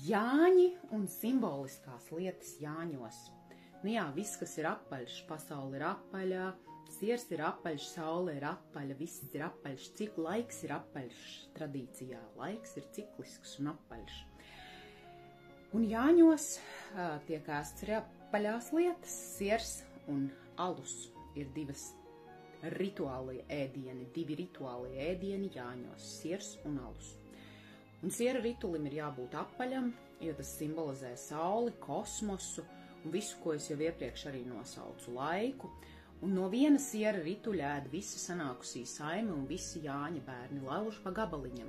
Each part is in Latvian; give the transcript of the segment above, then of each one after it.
Jāņi un simboliskās lietas Jāņos. Nu jā, viss, kas ir apaļš, pasaule ir apaļā, siers ir apaļš, saule ir apaļa, viss ir apaļš, cik laiks ir apaļš tradīcijā. Laiks ir ciklisks un apaļš. Un Jāņos tiek ēsts arī apaļās lietas, siers un alus ir divi rituālie ēdieni Jāņos, siers un alus. Un siera ritulim ir jābūt apaļam, jo tas simbolizē sauli, kosmosu un visu, ko es jau iepriekš arī nosaucu, laiku. Un no viena siera rituļa ēd visa sanākusī saime un visi Jāņa bērni lauž pa gabaliņam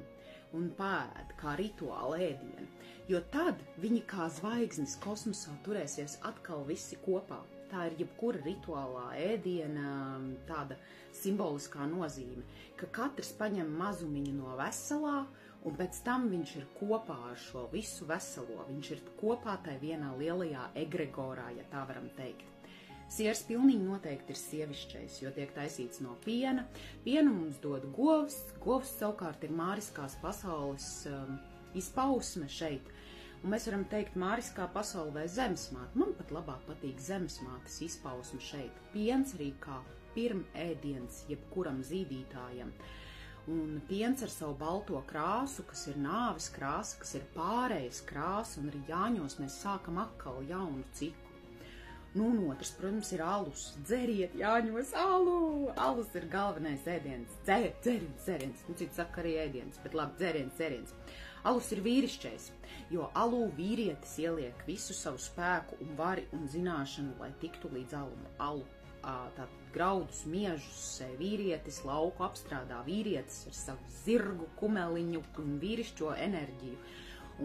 un pēd kā rituāla ēdienu, jo tad viņi kā zvaigznes kosmosā turēsies atkal visi kopā. Tā ir jebkura rituālā ēdiena tāda simboliskā nozīme, ka katrs paņem mazumiņu no veselā, un pēc tam viņš ir kopā ar šo visu veselo. Viņš ir kopā tai vienā lielajā egregorā, ja tā varam teikt. Siers pilnīgi noteikti ir sievišķais, jo tiek taisīts no piena. Pienu mums dod govs. Govs savukārt ir māriskās pasaules izpausme šeit. Un mēs varam teikt māriskā pasaule vai zemesmāte. Man pat labāk patīk zemesmātes izpausme šeit. Piens arī kā pirmēdiens jebkuram zīdītājam. Un piens ar savu balto krāsu, kas ir nāves krāsa, kas ir pārējas krāsa, un arī Jāņos mēs sākam atkal jaunu ciklu. Nu, un otrs, protams, ir alus. Dzeriet Jāņos alu! Alus ir galvenais ēdiens. Dzeriens. Nu, cits saka arī ēdiens, bet labi, dzeriens. Alus ir vīrišķais, jo alū vīrietis ieliek visu savu spēku un vari un zināšanu, lai tiktu līdz alu. Tātad graudus, miežus vīrietis lauku apstrādā, vīrietis ar savu zirgu, kumeliņu un vīrišķo enerģiju,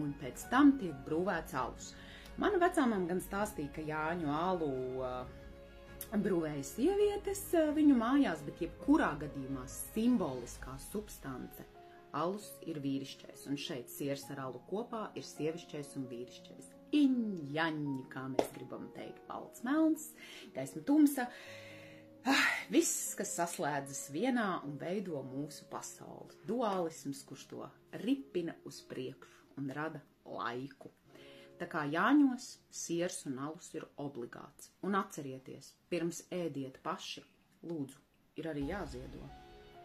un pēc tam tiek brūvēts alus. Mana vecāmam gan stāstīja, ka Jāņu alu brūvēja sievietes viņu mājās, bet jebkurā gadījumā simboliskā substance alus ir vīrišķais, un šeit siers ar alu kopā ir sievišķais un vīrišķais. Iņjaņi, kā mēs gribam teikt, balts melns, gaisma tumsa, viss, kas saslēdzas vienā un veido mūsu pasauli. Dualisms, kurš to ripina uz priekšu un rada laiku. Tā kā Jāņos siers un alus ir obligāts. Un atcerieties, pirms ēdiet paši, lūdzu, ir arī jāziedo.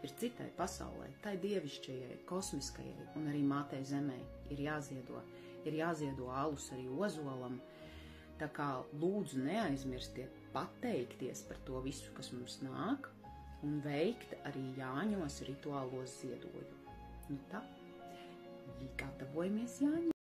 Ir citai pasaulē, tai dievišķajai, kosmiskajai un arī mātei zemē ir jāziedo. Ir jāziedo alus arī ozolam. Tā kā lūdzu neaizmirstiet pateikties par to visu, kas mums nāk, un veikt arī Jāņos rituālos ziedojumu. Nu tā, gatavojamies Jāņi.